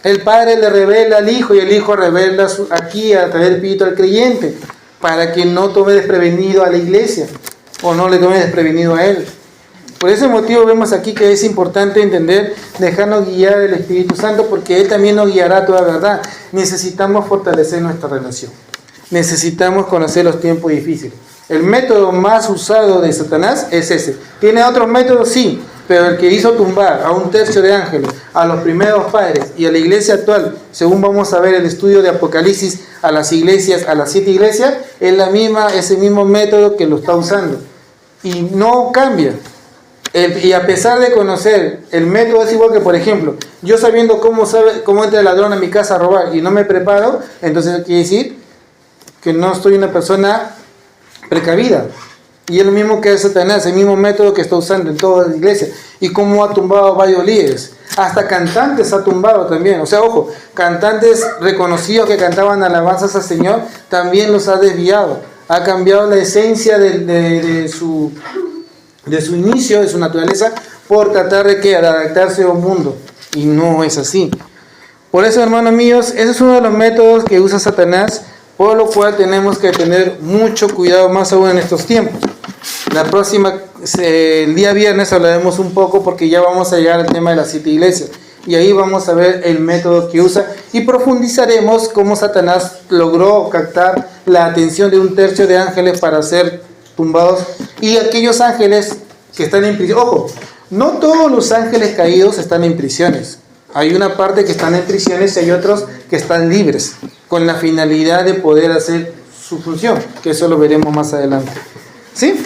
El Padre le revela al Hijo, y el Hijo revela aquí a través del Espíritu al creyente, para que no tome desprevenido a la iglesia, o no le tome desprevenido a Él. Por ese motivo vemos aquí que es importante entender, dejarnos guiar del Espíritu Santo, porque Él también nos guiará a toda verdad. Necesitamos fortalecer nuestra relación. Necesitamos conocer los tiempos difíciles. El método más usado de Satanás es ese. ¿Tiene otros métodos? Sí, pero el que hizo tumbar a 1/3 de ángeles, a los primeros padres y a la iglesia actual, según vamos a ver el estudio de Apocalipsis, a las iglesias, a las 7 iglesias, es ese mismo método que lo está usando. Y no cambia. Y a pesar de conocer el método, es igual que, por ejemplo, yo sabiendo cómo entra el ladrón a mi casa a robar y no me preparo, entonces quiere decir que no soy una persona precavida. Y es lo mismo que Satanás, el mismo método que está usando en todas las iglesias. Y cómo ha tumbado a varios líderes. Hasta cantantes ha tumbado también. O sea, ojo, cantantes reconocidos que cantaban alabanzas al Señor, también los ha desviado. Ha cambiado la esencia de su inicio, de su naturaleza, por tratar de adaptarse a un mundo. Y no es así. Por eso, hermanos míos, ese es uno de los métodos que usa Satanás, por lo cual tenemos que tener mucho cuidado, más aún en estos tiempos. El día viernes hablaremos un poco, porque ya vamos a llegar al tema de las 7 iglesias. Y ahí vamos a ver el método que usa y profundizaremos cómo Satanás logró captar la atención de 1/3 de ángeles para ser tumbados, y aquellos ángeles que están en prisión. Ojo, no todos los ángeles caídos están en prisiones. Hay una parte que están en prisiones y hay otros que están libres, con la finalidad de poder hacer su función, que eso lo veremos más adelante. ¿Sí?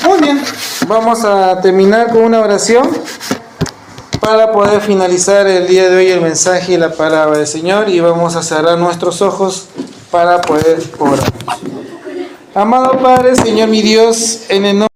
Muy bien, vamos a terminar con una oración para poder finalizar el día de hoy el mensaje y la palabra del Señor, y vamos a cerrar nuestros ojos para poder orar. Amado Padre, Señor mi Dios, en el nombre